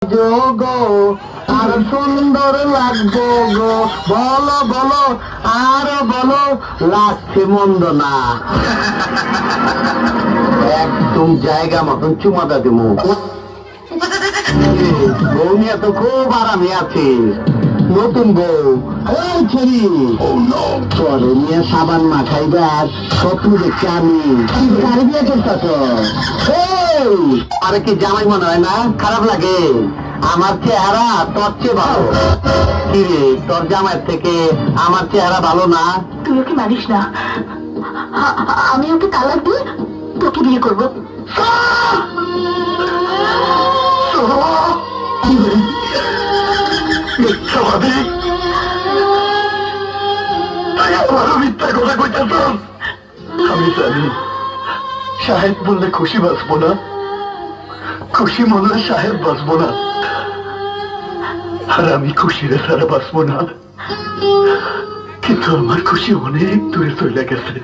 গো আর সুন্দর লাগবো গো, বলো বলো আর বলো, লাগছে মন্দ না। একদম জায়গা মতন চুমাদা দেবো। বউ নিয়ে তো খুব আরামে আছে। নতুন বউ ছেড়ি পরে নিয়ে সাবান মাখাইবার স্বপ্ন দেখছি আমি। গাড়ি বিয়ে করতেছ? আরে কি জামাই মনে হয় না? খারাপ লাগে? আমার চেহারা তোর চেয়ে ভালো। কি রে, তোর জামাইয়ের থেকে আমার চেহারা ভালো না? তুই ওকে মানিস না। আমি ওকে তালাক দিয়ে তোকে বিয়ে করবো। মিথ্যাবাদী, তাই আবারও মিথ্যা কথা কইতেছ? আমি জানি সাহেব বললে খুশি বাঁচবো না, খুশি মনে সাহেব বাঁচবো না, আর আমি খুশিরে ছাড়া বাঁচবো না। কিন্তু আমার খুশি অনেক দূরে চলে গেছে।